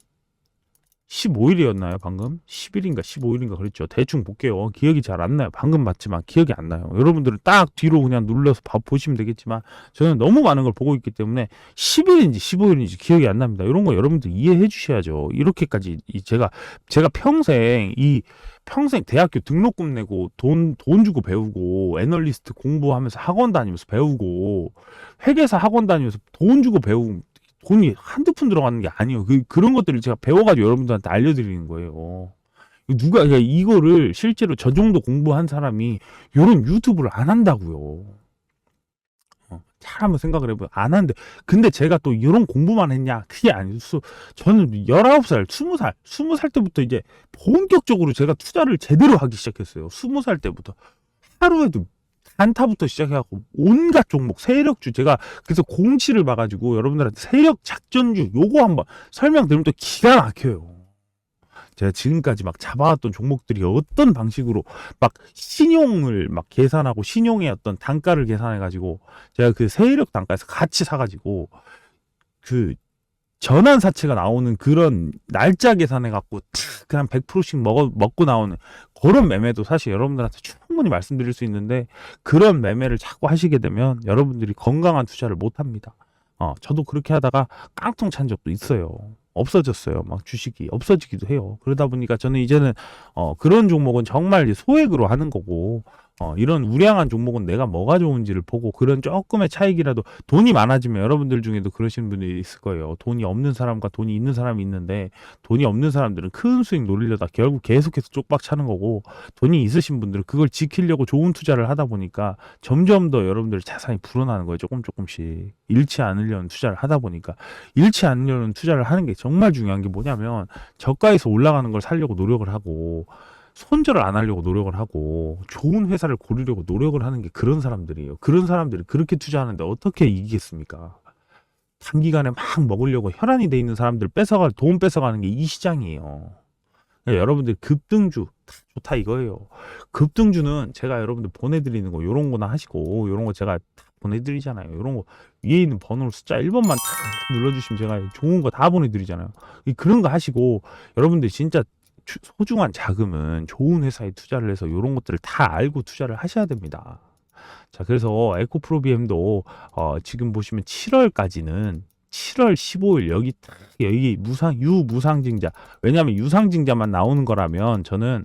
15일이었나요 방금? 10일인가 15일인가 그랬죠. 대충 볼게요. 기억이 잘 안 나요. 방금 봤지만 기억이 안 나요. 여러분들은 딱 뒤로 그냥 눌러서 보시면 되겠지만 저는 너무 많은 걸 보고 있기 때문에 10일인지 15일인지 기억이 안 납니다. 이런 거 여러분들 이해해 주셔야죠. 이렇게까지 제가 평생 대학교 등록금 내고 돈 주고 배우고 애널리스트 공부하면서 학원 다니면서 배우고 회계사 학원 다니면서 돈 주고 배우고 돈이 한두 푼 들어가는 게 아니에요. 그런 것들을 제가 배워가지고 여러분들한테 알려드리는 거예요. 이거를 실제로 저 정도 공부한 사람이 이런 유튜브를 안 한다고요. 잘 한번 생각을 해보요. 안 하는데. 근데 제가 또 이런 공부만 했냐? 그게 아니에요. 저는 19살, 20살 때부터 이제 본격적으로 제가 투자를 제대로 하기 시작했어요. 20살 때부터. 하루에도 단타부터 시작해갖고 온갖 종목 세력주 제가 그래서 공치를 봐가지고 여러분들한테 세력 작전주 요거 한번 설명드리면 또 기가 막혀요. 제가 지금까지 막 잡아왔던 종목들이 어떤 방식으로 막 신용을 막 계산하고 신용의 어떤 단가를 계산해가지고 제가 그 세력 단가에서 같이 사가지고 그 전환사채가 나오는 그런 날짜 계산해갖고 그냥 100%씩 먹고 나오는 그런 매매도 사실 여러분들한테 충분히 말씀드릴 수 있는데 그런 매매를 자꾸 하시게 되면 여러분들이 건강한 투자를 못합니다. 저도 그렇게 하다가 깡통 찬 적도 있어요. 없어졌어요. 막 주식이 없어지기도 해요. 그러다 보니까 저는 이제는 그런 종목은 정말 소액으로 하는 거고 이런 우량한 종목은 내가 뭐가 좋은지를 보고 그런 조금의 차익이라도 돈이 많아지면 여러분들 중에도 그러시는 분들이 있을 거예요. 돈이 없는 사람과 돈이 있는 사람이 있는데 돈이 없는 사람들은 큰 수익 노리려다 결국 계속해서 쪽박 차는 거고 돈이 있으신 분들은 그걸 지키려고 좋은 투자를 하다 보니까 점점 더 여러분들 자산이 불어나는 거예요. 조금씩 잃지 않으려는 투자를 하다 보니까 잃지 않으려는 투자를 하는 게 정말 중요한 게 뭐냐면 저가에서 올라가는 걸 살려고 노력을 하고 손절을 안 하려고 노력을 하고 좋은 회사를 고르려고 노력을 하는 게 그런 사람들이에요. 그런 사람들이 그렇게 투자하는데 어떻게 이기겠습니까? 단기간에 막 먹으려고 혈안이 돼 있는 사람들 돈 뺏어가는 게 이 시장이에요. 그러니까 여러분들 급등주 좋다 이거예요. 급등주는 제가 여러분들 보내드리는 거 요런 거나 하시고 요런 거 제가 다 보내드리잖아요. 요런 거 위에 있는 번호로 숫자 1번만 딱 눌러주시면 제가 좋은 거 다 보내드리잖아요. 그런 거 하시고 여러분들 진짜 소중한 자금은 좋은 회사에 투자를 해서 요런 것들을 다 알고 투자를 하셔야 됩니다. 자, 그래서 에코프로비엠도 지금 보시면 7월까지는 7월 15일 여기 유무상증자, 왜냐하면 유상증자만 나오는 거라면 저는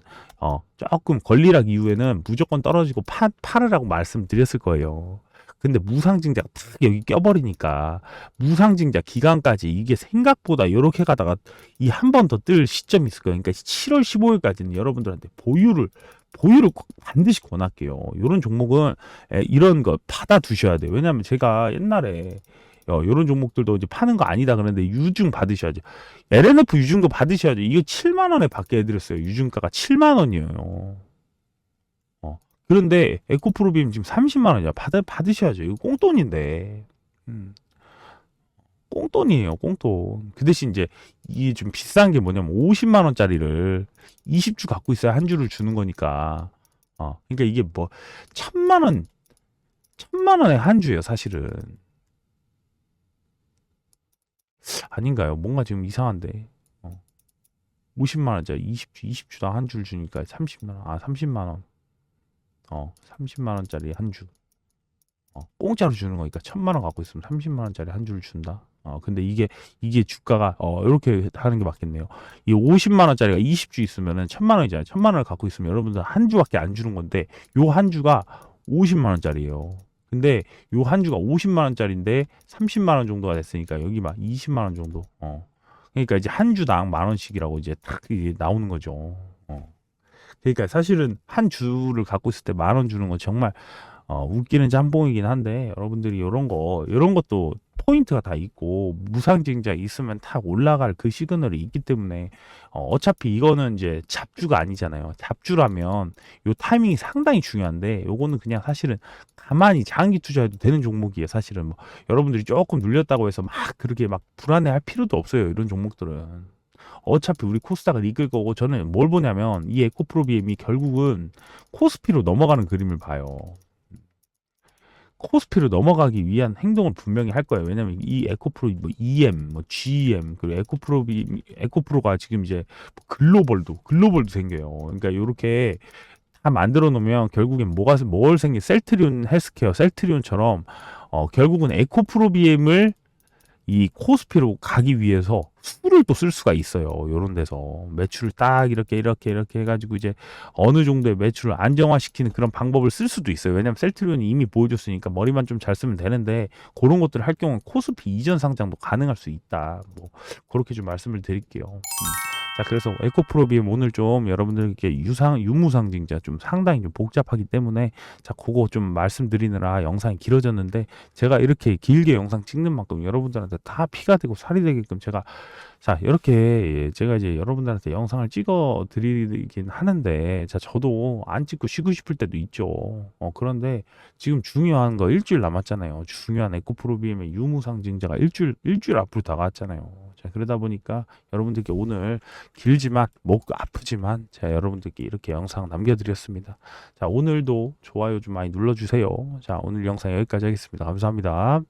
조금 권리락 이후에는 무조건 떨어지고 팔으라고 말씀드렸을 거예요. 근데 무상증자가 딱 여기 껴버리니까 무상증자 기간까지 이게 생각보다 이렇게 가다가 이 한 번 더 뜰 시점이 있을 거예요. 그러니까 7월 15일까지는 여러분들한테 보유를 꼭 반드시 권할게요. 이런 종목은 이런 거 받아 두셔야 돼요. 왜냐하면 제가 옛날에 이런 종목들도 이제 파는 거 아니다 그랬는데 유증 받으셔야죠. LNF 유증도 받으셔야죠. 이거 7만 원에 받게 해드렸어요. 유증가가 7만 원이에요. 그런데 에코프로비엠 지금 30만 원이야. 받으셔야죠. 이거 꽁돈인데. 꽁돈이에요, 꽁돈. 그 대신 이제 이게 좀 비싼 게 뭐냐면 50만 원짜리를 20주 갖고 있어야 한 주를 주는 거니까. 그러니까 이게 뭐 1,000만 원에 한 주예요, 사실은. 아닌가요? 뭔가 지금 이상한데. 50만 원짜리 20주당 한 주를 주니까 30만 원. 30만 원. 30만 원짜리 한 주. 공짜로 주는 거니까 1,000만 원 갖고 있으면 30만 원짜리 한 주를 준다. 근데 이게 주가가 이렇게 하는 게 맞겠네요. 이 50만 원짜리가 20주 있으면은 1,000만 원이잖아요. 1,000만 원을 갖고 있으면 여러분들 한 주밖에 안 주는 건데 요 한 주가 50만 원짜리예요. 근데 요 한 주가 50만 원짜리인데 30만 원 정도가 됐으니까 여기 막 20만 원 정도. 그러니까 이제 한 주당 만 원씩이라고 이제 딱 이게 나오는 거죠. 그러니까 사실은 한 주를 갖고 있을 때 만 원 주는 건 정말 웃기는 짬뽕이긴 한데 여러분들이 이런 것도 포인트가 다 있고 무상증자 있으면 다 올라갈 그 시그널이 있기 때문에 어차피 이거는 이제 잡주가 아니잖아요. 잡주라면 요 타이밍이 상당히 중요한데 요거는 그냥 사실은 가만히 장기 투자해도 되는 종목이에요. 사실은 뭐 여러분들이 조금 눌렸다고 해서 막 그렇게 막 불안해할 필요도 없어요. 이런 종목들은. 어차피 우리 코스닥을 이끌 거고 저는 뭘 보냐면 이 에코프로비엠이 결국은 코스피로 넘어가는 그림을 봐요. 코스피로 넘어가기 위한 행동을 분명히 할 거예요. 왜냐면 이 에코프로 뭐 EM, 뭐 GM 그리고 에코프로가 지금 이제 글로벌도 생겨요. 그러니까 이렇게 다 만들어 놓으면 결국엔 뭘 생긴 셀트리온 헬스케어, 셀트리온처럼 결국은 에코프로비엠을 이 코스피로 가기 위해서 수를 또 쓸 수가 있어요. 요런 데서 매출을 딱 이렇게 해가지고 이제 어느 정도의 매출을 안정화시키는 그런 방법을 쓸 수도 있어요. 왜냐면 셀트리온이 이미 보여줬으니까 머리만 좀 잘 쓰면 되는데 그런 것들을 할 경우는 코스피 이전 상장도 가능할 수 있다. 뭐 그렇게 좀 말씀을 드릴게요. 자, 그래서 에코프로비엠 오늘 좀 여러분들께 유무상증자 좀 상당히 좀 복잡하기 때문에 자, 그거 좀 말씀드리느라 영상이 길어졌는데 제가 이렇게 길게 영상 찍는 만큼 여러분들한테 다 피가 되고 살이 되게끔 제가 자, 이렇게 제가 이제 여러분들한테 영상을 찍어 드리긴 하는데 자, 저도 안 찍고 쉬고 싶을 때도 있죠. 그런데 지금 중요한 거 일주일 남았잖아요. 중요한 에코프로비엠의 유무상증자가 일주일 앞으로 다가왔잖아요. 자, 그러다 보니까 여러분들께 오늘 길지만 목 아프지만 제가 여러분들께 이렇게 영상 남겨드렸습니다. 자, 오늘도 좋아요 좀 많이 눌러주세요. 자, 오늘 영상 여기까지 하겠습니다. 감사합니다.